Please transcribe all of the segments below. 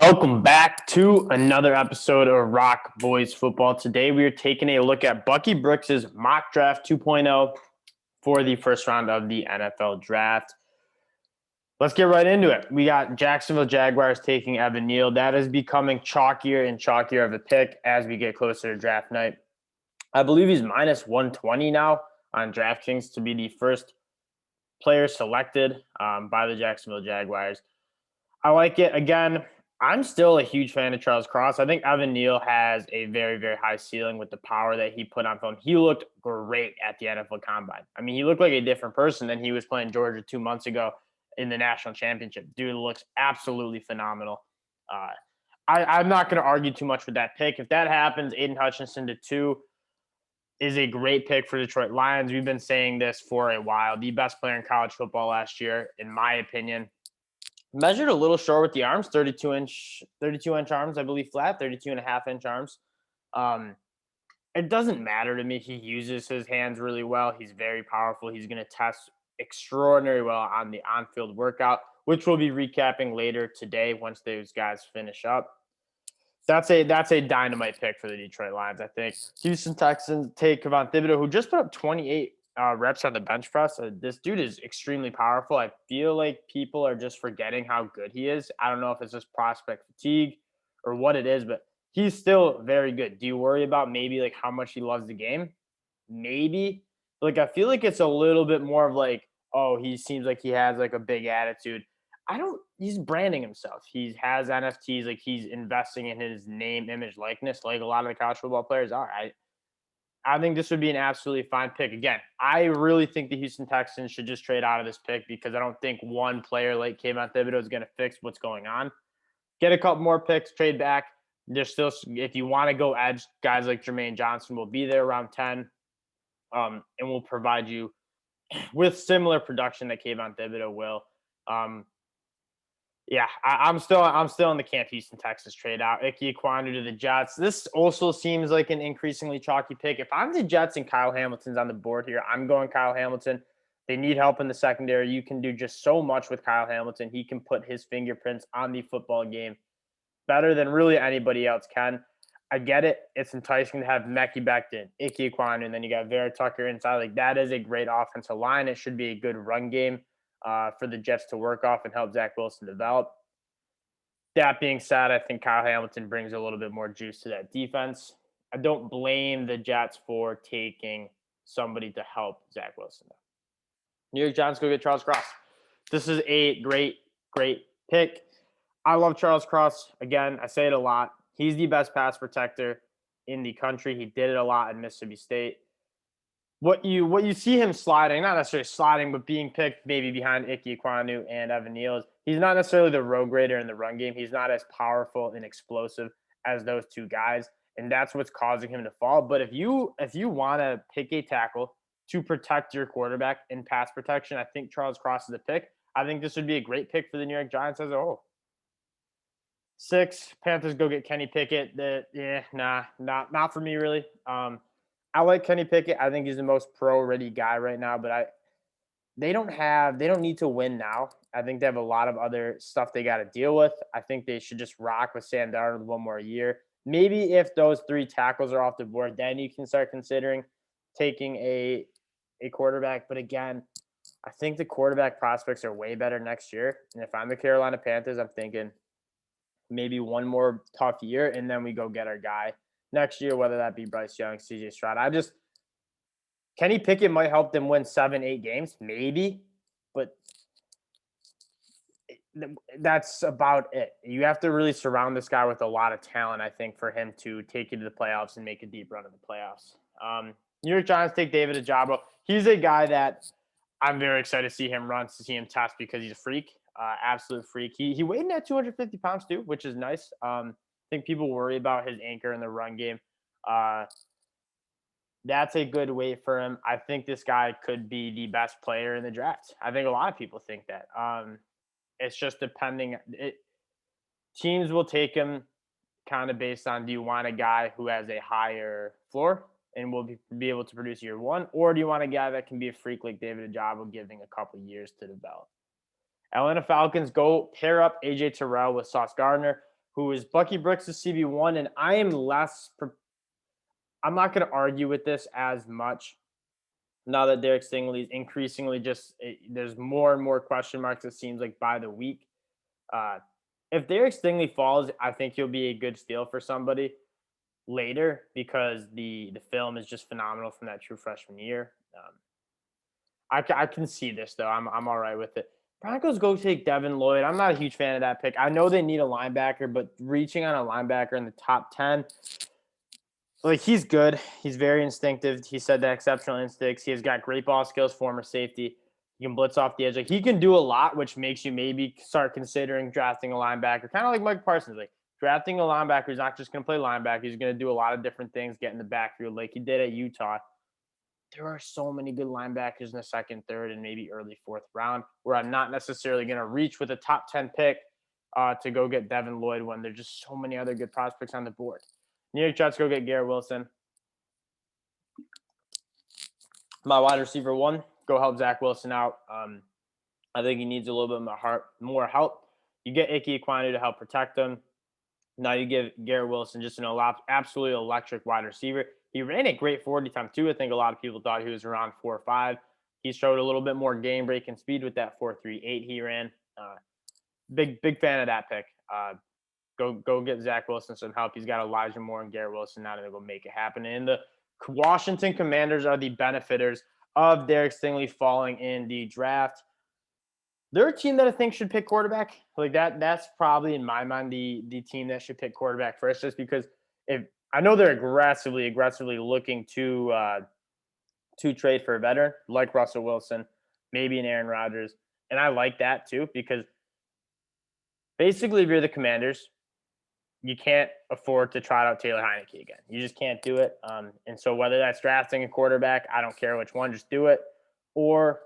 Welcome back to another episode of ROC Boys Football. Today we are taking a look at Bucky Brooks' Mock Draft 2.0 for the first round of the NFL Draft. Let's get right into it. We got Jacksonville Jaguars taking Evan Neal. That is becoming chalkier and chalkier of a pick as we get closer to draft night. I believe he's minus 120 now on DraftKings to be the first player selected by the Jacksonville Jaguars. I like it. Again, I'm still a huge fan of Charles Cross. I think Evan Neal has a very, very high ceiling with the power that he put on film. He looked great at the NFL Combine. I mean, he looked like a different person than he was playing Georgia 2 months ago in the national championship. Dude looks absolutely phenomenal. I'm not going to argue too much with that pick. If that happens, Aidan Hutchinson to 2 is a great pick for Detroit Lions. We've been saying this for a while. The best player in college football last year, in my opinion. Measured a little short with the arms, 32-inch arms, I believe, flat, 32.5-inch arms. It doesn't matter to me. He uses his hands really well. He's very powerful. He's going to test extraordinarily well on the on-field workout, which we'll be recapping later today once those guys finish up. That's a dynamite pick for the Detroit Lions, I think. Houston Texans take Kayvon Thibodeaux, who just put up 28 reps on the bench press. This dude is extremely powerful. I feel like people are just forgetting how good he is. I don't know if it's just prospect fatigue or what it is, but he's still very good. Do you worry about maybe like how much he loves the game? Maybe. Like I feel like it's a little bit more of like, oh, he seems like he has like a big attitude. He's branding himself. He has NFTs, like he's investing in his name, image, likeness, like a lot of the college football players are. I think this would be an absolutely fine pick. Again, I really think the Houston Texans should just trade out of this pick because I don't think one player like Kayvon Thibodeaux is going to fix what's going on. Get a couple more picks, trade back. There's still, if you want to go edge, guys like Jermaine Johnson will be there around 10 and will provide you with similar production that Kayvon Thibodeaux will. I'm still in the camp Houston, Texas trade out. Ickey Ekwonu to the Jets. This also seems like an increasingly chalky pick. If I'm the Jets and Kyle Hamilton's on the board here, I'm going Kyle Hamilton. They need help in the secondary. You can do just so much with Kyle Hamilton. He can put his fingerprints on the football game better than really anybody else can. I get it. It's enticing to have Mekhi Becton, Ickey Ekwonu, and then you got Vera Tucker inside. Like that is a great offensive line. It should be a good run game for the Jets to work off and help Zach Wilson develop. That being said, I think Kyle Hamilton brings a little bit more juice to that defense. I don't blame the Jets for taking somebody to help Zach Wilson. New York Giants go get Charles Cross. This is a great, great pick. I love Charles Cross. Again, I say it a lot. He's the best pass protector in the country. He did it a lot at Mississippi State. What you see him sliding, not necessarily sliding, but being picked maybe behind Ickey Ekwonu and Evan Neal, he's not necessarily the road grader in the run game. He's not as powerful and explosive as those two guys, and that's what's causing him to fall. But if you want to pick a tackle to protect your quarterback in pass protection, I think Charles Cross is a pick. I think this would be a great pick for the New York Giants as a whole. 6, Panthers go get Kenny Pickett. Not for me really. I like Kenny Pickett. I think he's the most pro-ready guy right now, but they don't need to win now. I think they have a lot of other stuff they got to deal with. I think they should just rock with Sam Darnold one more year. Maybe if those 3 tackles are off the board, then you can start considering taking a quarterback. But again, I think the quarterback prospects are way better next year. And if I'm the Carolina Panthers, I'm thinking maybe one more tough year, and then we go get our guy next year, whether that be Bryce Young, CJ Stroud. Kenny Pickett might help them win 7-8 games, maybe, but that's about it. You have to really surround this guy with a lot of talent, I think, for him to take you to the playoffs and make a deep run in the playoffs. New York Giants take David Ojabo. He's a guy that I'm very excited to see him run, to see him test because he's a freak, absolute freak. He weighed in at 250 pounds too, which is nice. I think people worry about his anchor in the run game. That's a good weight for him. I think this guy could be the best player in the draft. I think a lot of people think that. It's just depending. Teams will take him kind of based on, do you want a guy who has a higher floor and will be able to produce year one, or do you want a guy that can be a freak like David Ojabo, giving a couple years to develop? Atlanta Falcons go pair up A.J. Terrell with Sauce Gardner, who is Bucky Brooks' CB1, and I am I'm not going to argue with this as much now that Derek Stingley is increasingly there's more and more question marks, it seems like, by the week. If Derek Stingley falls, I think he'll be a good steal for somebody later because the film is just phenomenal from that true freshman year. I can see this, though. I'm all right with it. Broncos go take Devin Lloyd. I'm not a huge fan of that pick. I know they need a linebacker, but reaching on a linebacker in the top 10, like, he's good. He's very instinctive. He said that exceptional instincts. He has got great ball skills, former safety. He can blitz off the edge. Like, he can do a lot, which makes you maybe start considering drafting a linebacker, kind of like Mike Parsons. Like, drafting a linebacker who's not just going to play linebacker. He's going to do a lot of different things, get in the backfield like he did at Utah. There are so many good linebackers in the second, third, and maybe early fourth round where I'm not necessarily going to reach with a top 10 pick to go get Devin Lloyd when there's just so many other good prospects on the board. New York Jets go get Garrett Wilson. My wide receiver 1, go help Zach Wilson out. I think he needs a little bit more help. You get Ickey Ekwonu to help protect him. Now you give Garrett Wilson just an absolutely electric wide receiver. He ran a great 40 time too. I think a lot of people thought he was around 4.5. He showed a little bit more game breaking speed with that 4.38 he ran. Big fan of that pick. Go get Zach Wilson some help. He's got Elijah Moore and Garrett Wilson now to go make it happen. And the Washington Commanders are the benefiters of Derek Stingley falling in the draft. They're a team that I think should pick quarterback. Like that's probably in my mind the team that should pick quarterback first, just because if I know they're aggressively looking to trade for a veteran like Russell Wilson, maybe an Aaron Rodgers. And I like that too, because basically if you're the Commanders, you can't afford to trot out Taylor Heinicke again. You just can't do it. And so whether that's drafting a quarterback, I don't care which one, just do it, or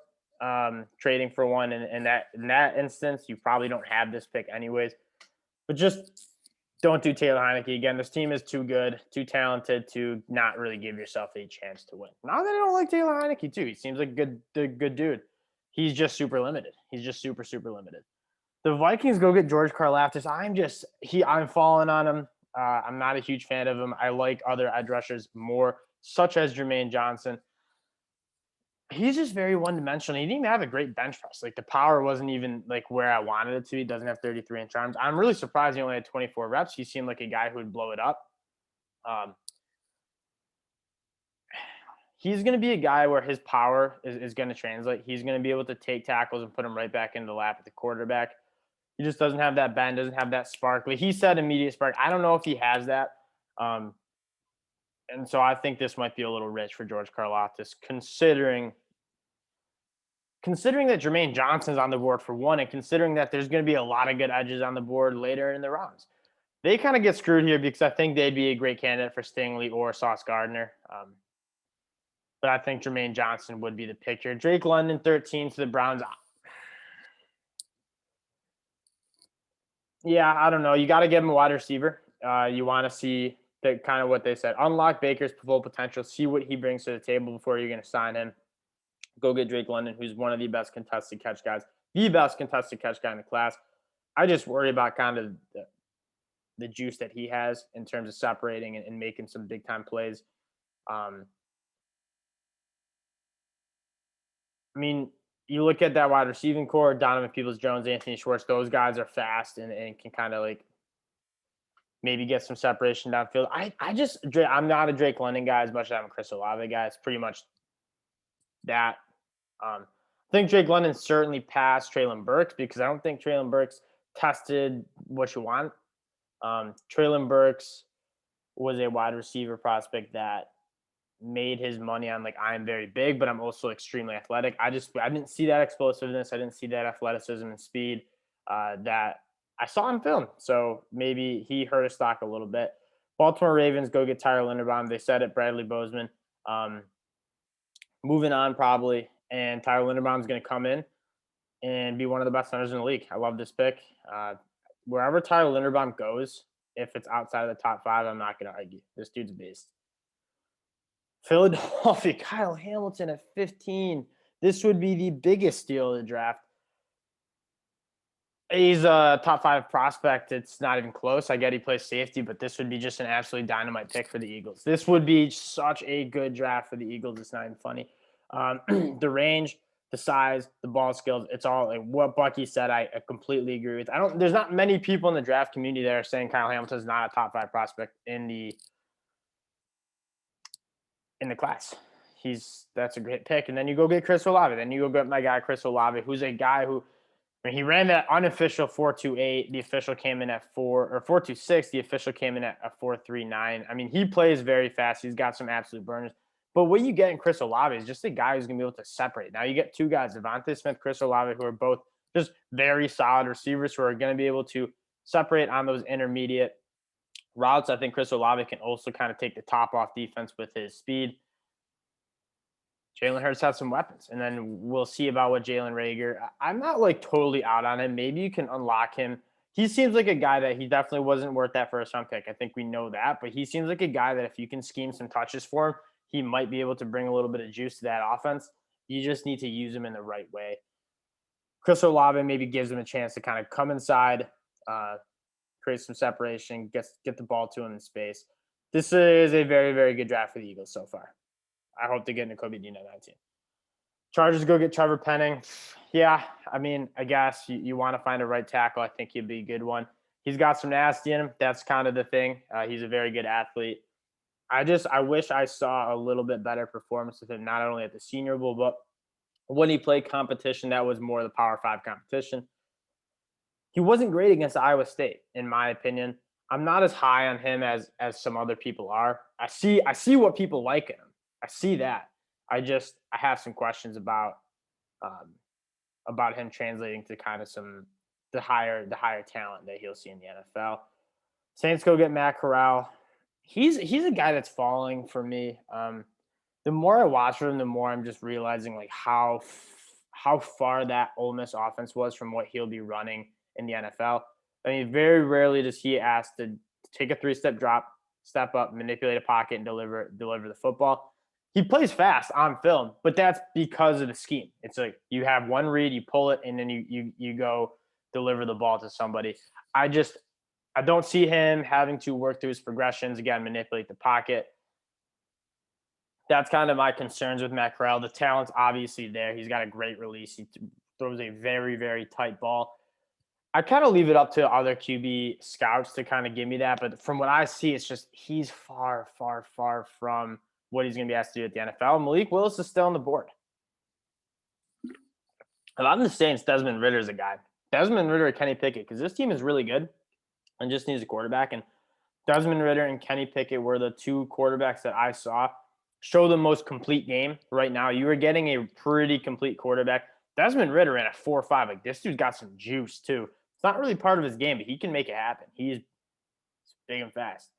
trading for one. And in that instance, you probably don't have this pick anyways. But just don't do Taylor Heinicke again. This team is too good, too talented to not really give yourself a chance to win. Not that I don't like Taylor Heinicke too. He seems like a good dude. He's just super limited. He's just super limited. The Vikings go get George Karlaftis. I'm falling on him. I'm not a huge fan of him. I like other edge rushers more, such as Jermaine Johnson. He's just very one-dimensional. He didn't even have a great bench press. Like, the power wasn't even like where I wanted it to be. He doesn't have 33-inch arms. I'm really surprised he only had 24 reps. He seemed like a guy who would blow it up. He's going to be a guy where his power is going to translate. He's going to be able to take tackles and put them right back into the lap of the quarterback. He just doesn't have that bend, doesn't have that spark. Like, he said immediate spark. I don't know if he has that. And so I think this might be a little rich for George Karlaftis, considering that Jermaine Johnson's on the board for one, and considering that there's going to be a lot of good edges on the board later in the rounds. They kind of get screwed here because I think they'd be a great candidate for Stingley or Sauce Gardner. But I think Jermaine Johnson would be the pick here. Drake London, 13 to the Browns. Yeah, I don't know. You got to give him a wide receiver. You want to see kind of what they said. Unlock Baker's full potential. See what he brings to the table before you're going to sign him. Go get Drake London, who's one of the best contested catch guys. The best contested catch guy in the class. I just worry about kind of the juice that he has in terms of separating and making some big-time plays. I mean, you look at that wide receiving core, Donovan Peoples-Jones, Anthony Schwartz, those guys are fast and can kind of like maybe get some separation downfield. I'm not a Drake London guy as much as I'm a Chris Olave guy. It's pretty much that. I think Drake London certainly passed Treylon Burks because I don't think Treylon Burks tested what you want. Treylon Burks was a wide receiver prospect that made his money on like, I am very big, but I'm also extremely athletic. I didn't see that explosiveness. I didn't see that athleticism and speed that I saw in film. So maybe he hurt his stock a little bit. Baltimore Ravens go get Tyler Linderbaum. They said it, Bradley Bozeman. Moving on probably. And Tyler Linderbaum is going to come in and be one of the best centers in the league. I love this pick. Wherever Tyler Linderbaum goes, if it's outside of the top 5, I'm not going to argue. This dude's a beast. Philadelphia, Kyle Hamilton at 15. This would be the biggest steal of the draft. He's a top 5 prospect. It's not even close. I get he plays safety, but this would be just an absolutely dynamite pick for the Eagles. This would be such a good draft for the Eagles. It's not even funny. The range, the size, the ball skills, it's all like what Bucky said. I completely agree with. There's not many people in the draft community that are saying Kyle Hamilton is not a top 5 prospect in the class. That's a great pick. And then you go get Chris Olave. Then you go get my guy Chris Olave, who's a guy who he ran that unofficial 4.28. The official came in at 4.26. The official came in at a 4.39. I mean, he plays very fast. He's got some absolute burners. But what you get in Chris Olave is just a guy who's going to be able to separate. Now you get two guys, Devontae Smith, Chris Olave, who are both just very solid receivers who are going to be able to separate on those intermediate routes. I think Chris Olave can also kind of take the top off defense with his speed. Jalen Hurts has some weapons, and then we'll see about what Jalen Reagor. I'm not like totally out on him. Maybe you can unlock him. He seems like a guy that he definitely wasn't worth that first round pick. I think we know that, but he seems like a guy that if you can scheme some touches for him, he might be able to bring a little bit of juice to that offense. You just need to use him in the right way. Chris Olave maybe gives him a chance to kind of come inside, create some separation, get the ball to him in space. This is a very, very good draft for the Eagles so far. I hope they get Nakobe Dean at 19. Chargers go get Trevor Penning. Yeah, I mean, I guess you want to find a right tackle. I think he'd be a good one. He's got some nasty in him. That's kind of the thing. He's a very good athlete. I wish I saw a little bit better performance with him, not only at the Senior Bowl, but when he played competition that was more the Power 5 competition. He wasn't great against Iowa State, in my opinion. I'm not as high on him as some other people are. I see what people like in him. I see that. I have some questions about him translating to kind of the higher talent that he'll see in the NFL. Saints go get Matt Corral. He's a guy that's falling for me. The more I watch him, the more I'm just realizing like how far that Ole Miss offense was from what he'll be running in the NFL. I mean, very rarely does he ask to take a 3-step drop, step up, manipulate a pocket, and deliver the football. He plays fast on film, but that's because of the scheme. It's like you have one read, you pull it, and then you go deliver the ball to somebody. I don't see him having to work through his progressions, again, manipulate the pocket. That's kind of my concerns with Matt Corral. The talent's obviously there. He's got a great release. He throws a very, very tight ball. I kind of leave it up to other QB scouts to kind of give me that. But from what I see, it's just he's far, far, far from what he's going to be asked to do at the NFL. Malik Willis is still on the board. A lot of the Saints, Desmond Ridder is a guy. Desmond Ridder or Kenny Pickett, because this team is really good and just needs a quarterback. And Desmond Ridder and Kenny Pickett were the two quarterbacks that I saw show the most complete game right now. You were getting a pretty complete quarterback. Desmond Ridder ran a 4.5. Like, this dude's got some juice, too. It's not really part of his game, but he can make it happen. He's big and fast.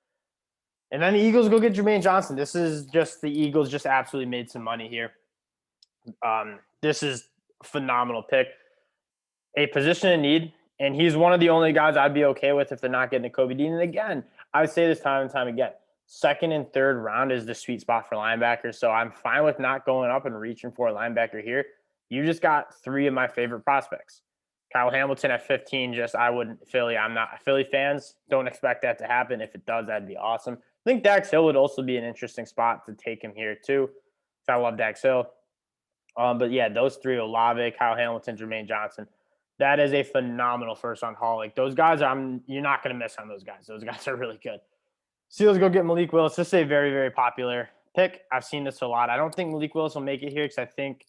And then the Eagles go get Jermaine Johnson. This is just the Eagles just absolutely made some money here. This is a phenomenal pick. A position in need, and he's one of the only guys I'd be okay with if they're not getting Nakobe Dean. And again, I say this time and time again, second and third round is the sweet spot for linebackers, so I'm fine with not going up and reaching for a linebacker here. You just got three of my favorite prospects. Kyle Hamilton at 15, I'm not Philly fans. Don't expect that to happen. If it does, that'd be awesome. I think Dax Hill would also be an interesting spot to take him here too. I love Dax Hill. But yeah, those three, Olave, Kyle Hamilton, Jermaine Johnson, that is a phenomenal first-round haul. Like, those guys, you're not going to miss on those guys. Those guys are really good. Seals go get Malik Willis. This is a very, very popular pick. I've seen this a lot. I don't think Malik Willis will make it here because I think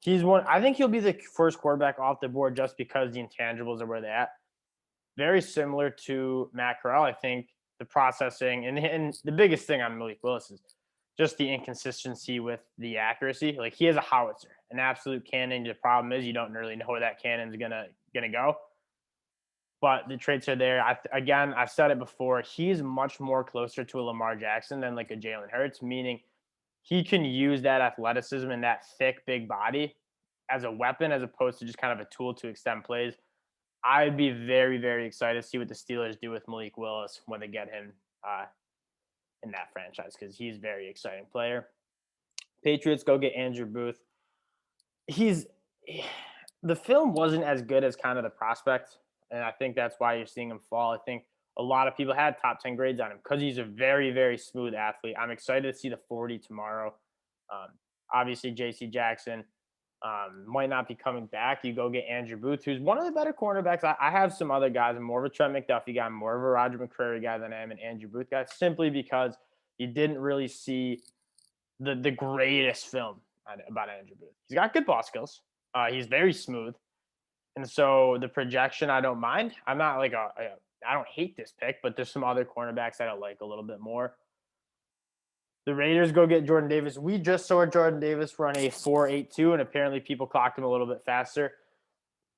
he'll be the first quarterback off the board just because the intangibles are where they're at. Very similar to Matt Corral. I think the processing and the biggest thing on Malik Willis is just the inconsistency with the accuracy. Like, he has a howitzer, an absolute cannon. The problem is you don't really know where that cannon's gonna go. But the traits are there. I've said it before. He's much more closer to a Lamar Jackson than like a Jalen Hurts, meaning he can use that athleticism and that thick, big body as a weapon as opposed to just kind of a tool to extend plays. I'd be very, very excited to see what the Steelers do with Malik Willis when they get him in that franchise because he's a very exciting player. Patriots go get Andrew Booth. The film wasn't as good as kind of the prospect. And I think that's why you're seeing him fall. I think a lot of people had top 10 grades on him because he's a very, very smooth athlete. I'm excited to see the 40 tomorrow. Um, Obviously, J.C. Jackson might not be coming back. You go get Andrew Booth, who's one of the better cornerbacks. I have some other guys. I'm more of a Trent McDuffie guy. I'm more of a Roger McCreary guy than I am an Andrew Booth guy, simply because you didn't really see the greatest film about Andrew Booth. He's got good ball skills. He's very smooth. And so the projection, I don't mind. I'm not like I don't hate this pick, but there's some other cornerbacks that I like a little bit more. The Raiders go get Jordan Davis. We just saw Jordan Davis run a 4.82, and apparently people clocked him a little bit faster.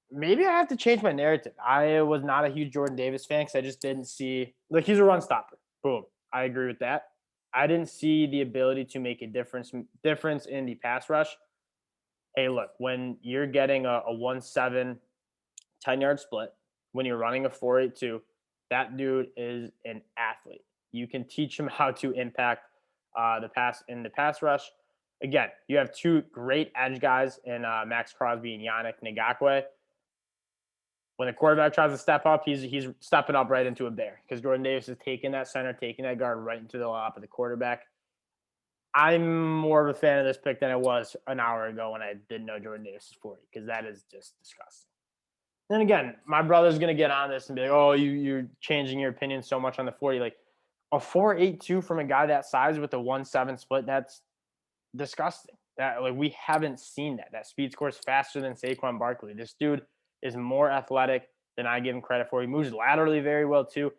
Maybe I have to change my narrative. I was not a huge Jordan Davis fan because I just didn't see – like, he's a run stopper. Boom. I agree with that. I didn't see the ability to make a difference in the pass rush. Hey, look, when you're getting a 1-7 10-yard split, when you're running a 4.82, that dude is an athlete. You can teach him how to impact the pass rush. Again, you have two great edge guys in Max Crosby and Yannick Ngakoue. When the quarterback tries to step up, he's stepping up right into a bear because Jordan Davis is taking that center, taking that guard right into the lap of the quarterback. I'm more of a fan of this pick than I was an hour ago when I didn't know Jordan Davis is 40, because that is just disgusting. Then again, my brother's going to get on this and be like, oh, you're changing your opinion so much on the 40. Like, a 4.82 from a guy that size with a 1-7 split, that's disgusting. That, like, we haven't seen that. That speed score's faster than Saquon Barkley. This dude is more athletic than I give him credit for. He moves laterally very well, too.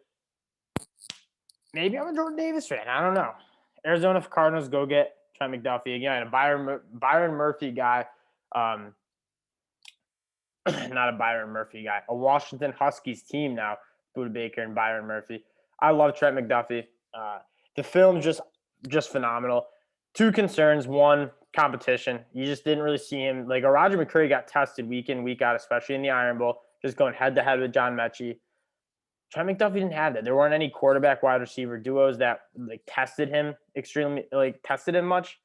Maybe I'm a Jordan Davis fan. I don't know. Arizona Cardinals go get Trent McDuffie. Again, a Byron Murphy guy. Not a Byron Murphy guy. A Washington Huskies team now. Buda Baker and Byron Murphy. I love Trent McDuffie. The film's just phenomenal. Two concerns. One, competition. You just didn't really see him. Like, a Roger McCreary got tested week in, week out, especially in the Iron Bowl, just going head-to-head with John Mechie. Trent McDuffie didn't have that. There weren't any quarterback wide receiver duos that tested him much.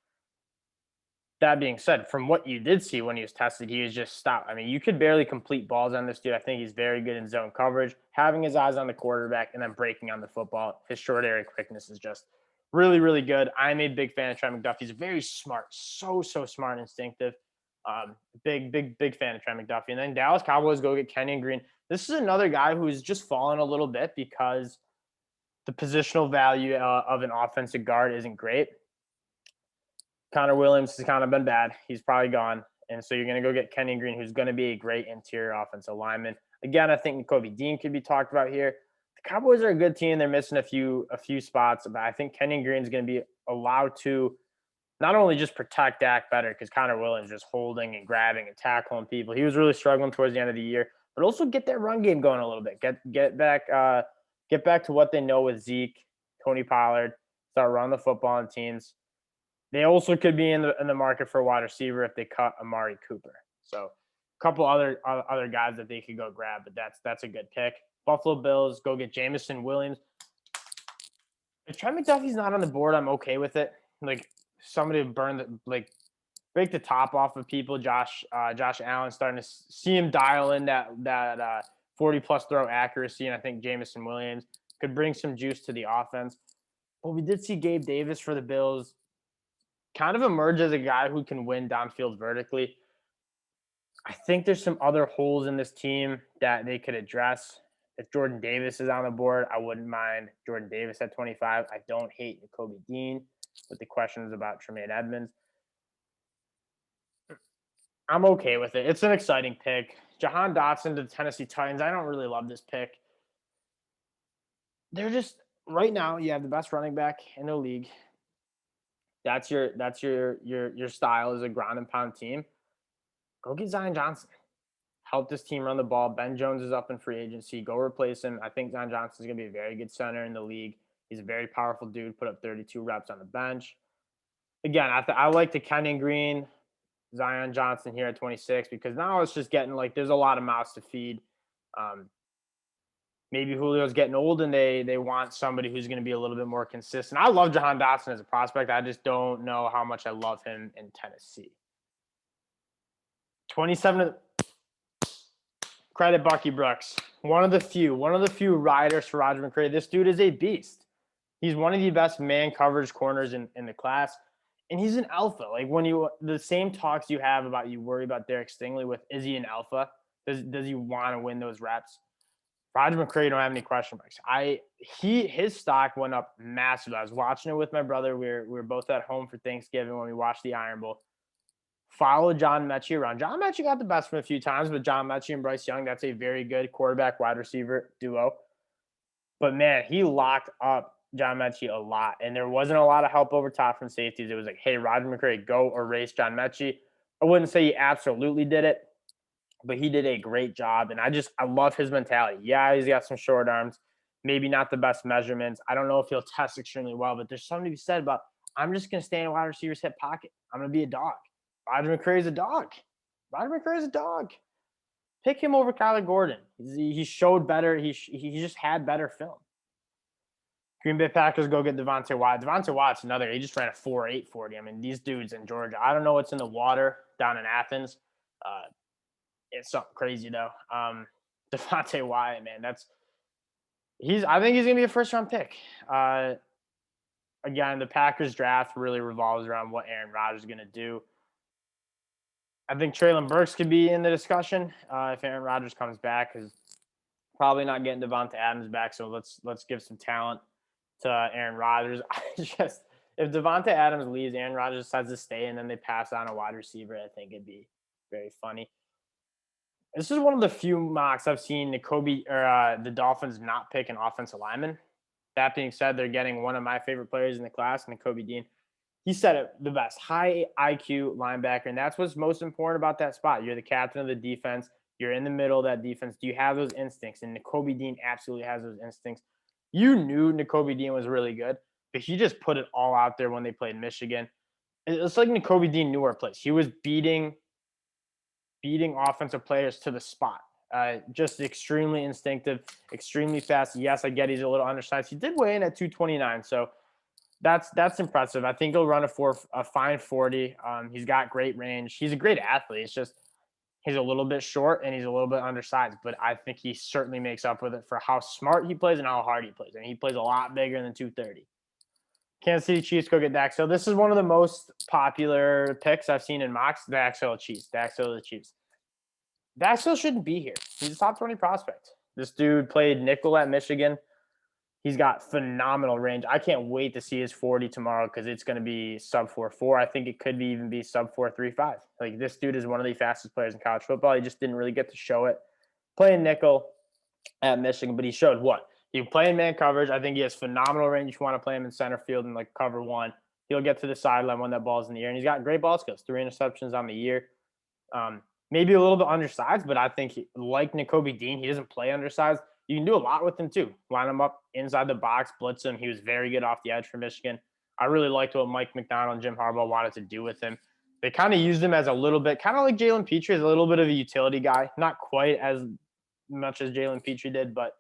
That being said, from what you did see when he was tested, he was just stopped. I mean, you could barely complete balls on this dude. I think he's very good in zone coverage, having his eyes on the quarterback and then breaking on the football. His short area quickness is just really, really good. I'm a big fan of Trent McDuffie. He's very smart, so smart and instinctive. Big fan of Trent McDuffie. And then Dallas Cowboys go get Kenyon Green. This is another guy who's just fallen a little bit because the positional value of an offensive guard isn't great. Connor Williams has kind of been bad. He's probably gone. And so you're going to go get Kenyon Green, who's going to be a great interior offensive lineman. Again, I think Nakobe Dean could be talked about here. The Cowboys are a good team. They're missing a few spots, but I think Kenyon Green is going to be allowed to not only just protect Dak better, because Connor Williams just holding and grabbing and tackling people. He was really struggling towards the end of the year, but also get that run game going a little bit. Get back to what they know with Zeke, Tony Pollard, start running the football on teams. They also could be in the market for a wide receiver if they cut Amari Cooper. So a couple other guys that they could go grab, but that's a good pick. Buffalo Bills go get Jamison Williams. If Trent McDuffie's not on the board, I'm okay with it. Like, somebody break the top off of people. Josh Allen, starting to see him dial in that 40+ throw accuracy, and I think Jamison Williams could bring some juice to the offense. But we did see Gabe Davis for the Bills kind of emerge as a guy who can win downfield vertically. I think there's some other holes in this team that they could address. If Jordan Davis is on the board, I wouldn't mind Jordan Davis at 25. I don't hate Nakobe Dean, with the questions about Tremaine Edmonds. I'm okay with it. It's an exciting pick. Jahan Dotson to the Tennessee Titans. I don't really love this pick. They're just, right now, you have the best running back in the league. That's your style as a ground and pound team. Go get Zion Johnson. Help this team run the ball. Ben Jones is up in free agency. Go replace him. I think Zion Johnson is going to be a very good center in the league. He's a very powerful dude. Put up 32 reps on the bench. Again, I like the Kenyon Green, Zion Johnson here at 26, because now it's just getting there's a lot of mouths to feed. Maybe Julio's getting old and they want somebody who's going to be a little bit more consistent. I love Jahan Dotson as a prospect. I just don't know how much I love him in Tennessee. credit Bucky Brooks. One of the few riders for Roger McCray. This dude is a beast. He's one of the best man coverage corners in the class. And he's an alpha. Like the same talks you have about you worry about Derek Stingley with, is he an alpha? Does he want to win those reps? Roger McCray don't have any question marks. His stock went up massively. I was watching it with my brother. We were both at home for Thanksgiving when we watched the Iron Bowl. Followed John Mechie around. John Mechie got the best from a few times, but John Mechie and Bryce Young, that's a very good quarterback wide receiver duo. But man, he locked up John Mechie a lot, and there wasn't a lot of help over top from safeties. It was like, hey, Roger McCray, go erase John Mechie. I wouldn't say he absolutely did it, but he did a great job, and I love his mentality. Yeah, he's got some short arms, maybe not the best measurements. I don't know if he'll test extremely well, but there's something to be said about, I'm just going to stay in a wide receiver's hip pocket. I'm going to be a dog. Roger McCray is a dog. Roger McCray is a dog. Pick him over Kyler Gordon. He showed better. He just had better film. Green Bay Packers go get Devontae Watt. Devontae Watt's another. He just ran a 4.8 40. I mean, these dudes in Georgia. I don't know what's in the water down in Athens. It's something crazy though. Devontae Watt, man, I think he's gonna be a first-round pick. Again, the Packers draft really revolves around what Aaron Rodgers is gonna do. I think Treylon Burks could be in the discussion if Aaron Rodgers comes back, because probably not getting Devontae Adams back. So let's give some talent to Aaron Rodgers. If Devontae Adams leaves, Aaron Rodgers decides to stay, and then they pass on a wide receiver, I think it'd be very funny. This is one of the few mocks I've seen the Dolphins not pick an offensive lineman. That being said, they're getting one of my favorite players in the class, Nakobe Dean. He said it the best, high IQ linebacker, and that's what's most important about that spot. You're the captain of the defense. You're in the middle of that defense. Do you have those instincts? And Nakobe Dean absolutely has those instincts. You knew Nakobe Dean was really good, but he just put it all out there when they played Michigan. It's like Nakobe Dean knew our place. He was beating offensive players to the spot. Just extremely instinctive, extremely fast. Yes, I get he's a little undersized. He did weigh in at 229, so that's impressive. I think he'll run a fine 40. He's got great range. He's a great athlete. It's just he's a little bit short and he's a little bit undersized, but I think he certainly makes up with it for how smart he plays and how hard he plays. And he plays a lot bigger than 230. Kansas City Chiefs go get Dak. So this is one of the most popular picks I've seen in mocks. Dak Hill Chiefs. Dak Hill the Chiefs. Dak Hill shouldn't be here. He's a top 20 prospect. This dude played nickel at Michigan. He's got phenomenal range. I can't wait to see his 40 tomorrow because it's going to be sub 4.4. I think it could even be sub 4.35. Like, this dude is one of the fastest players in college football. He just didn't really get to show it playing nickel at Michigan, but he showed what? He can play in man coverage. I think he has phenomenal range. If you want to play him in center field and like cover one, he'll get to the sideline when that ball's in the air. And he's got great ball skills. 3 interceptions on the year. Maybe a little bit undersized, but I think like Nakobe Dean, he doesn't play undersized. You can do a lot with him too. Line him up inside the box, blitz him. He was very good off the edge for Michigan. I really liked what Mike McDonald and Jim Harbaugh wanted to do with him. They kind of used him as a little bit, kind of like Jalen Petrie, as a little bit of a utility guy. Not quite as much as Jalen Petrie did, but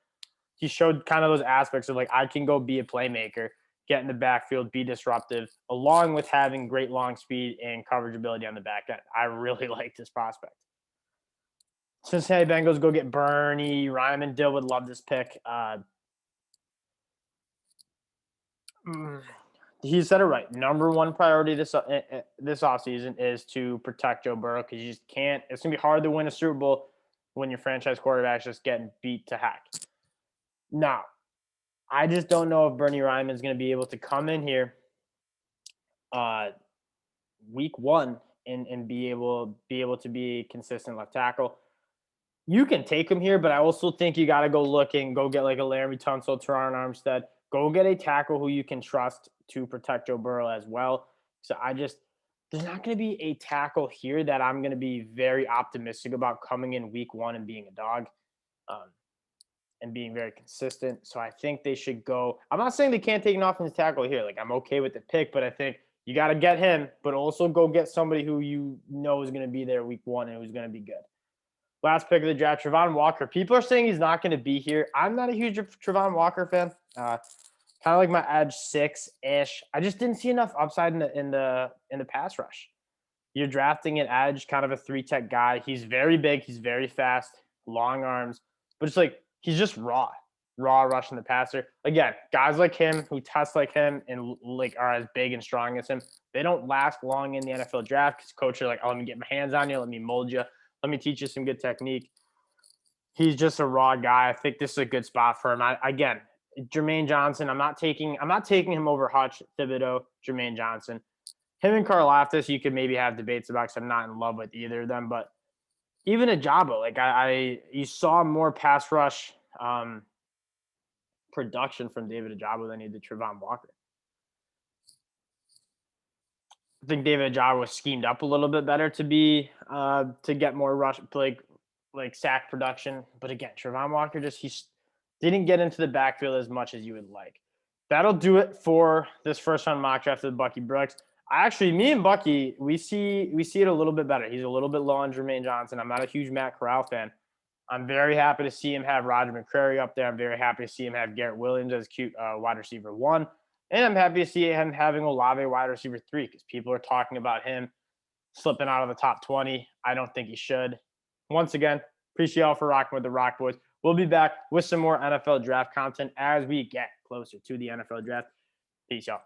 he showed kind of those aspects of like, I can go be a playmaker, get in the backfield, be disruptive, along with having great long speed and coverage ability on the back end. I really like this prospect. Cincinnati Bengals go get Bernie Ryman. Dill would love this pick. He said it right. Number one priority this offseason is to protect Joe Burrow, because you just can't. It's going to be hard to win a Super Bowl when your franchise quarterback's just getting beat to heck. Now, I just don't know if Bernie Ryman is going to be able to come in here week one and be able to be a consistent left tackle. You can take him here, but I also think you got to go look and go get like a Laramie Tunsil, Teron Armstead. Go get a tackle who you can trust to protect Joe Burrow as well. So there's not going to be a tackle here that I'm going to be very optimistic about coming in week one and being a dog and being very consistent. So I think they should go. I'm not saying they can't take an offensive tackle here. Like, I'm okay with the pick, but I think you got to get him, but also go get somebody who you know is going to be there week one and who's going to be good. Last pick of the draft, Travon Walker. People are saying he's not going to be here. I'm not a huge Travon Walker fan. Kind of like my edge 6-ish. I just didn't see enough upside in the pass rush. You're drafting an edge, kind of a 3-tech guy. He's very big. He's very fast. long arms, but it's like he's just raw rushing the passer. Again, guys like him who test like him and like are as big and strong as him, they don't last long in the NFL draft because coaches are like, oh, let me get my hands on you, let me mold you, let me teach you some good technique. He's just a raw guy. I think this is a good spot for him. Again, Jermaine Johnson, I'm not taking him over Hutch, Thibodeaux, Jermaine Johnson. Him and Karlaftis, you could maybe have debates about because I'm not in love with either of them. But even Ojabo, like you saw more pass rush production from David Ojabo than he did Travon Walker. I think David Ojabo was schemed up a little bit better to be to get more rush like sack production. But again, Travon Walker he didn't get into the backfield as much as you would like. That'll do it for this first round mock draft of Bucky Brooks. Me and Bucky, we see it a little bit better. He's a little bit low on Jermaine Johnson. I'm not a huge Matt Corral fan. I'm very happy to see him have Roger McCreary up there. I'm very happy to see him have Garrett Williams as cute wide receiver 1. And I'm happy to see him having Olave wide receiver 3 because people are talking about him slipping out of the top 20. I don't think he should. Once again, appreciate y'all for rocking with the ROC Boys. We'll be back with some more NFL draft content as we get closer to the NFL draft. Peace, y'all.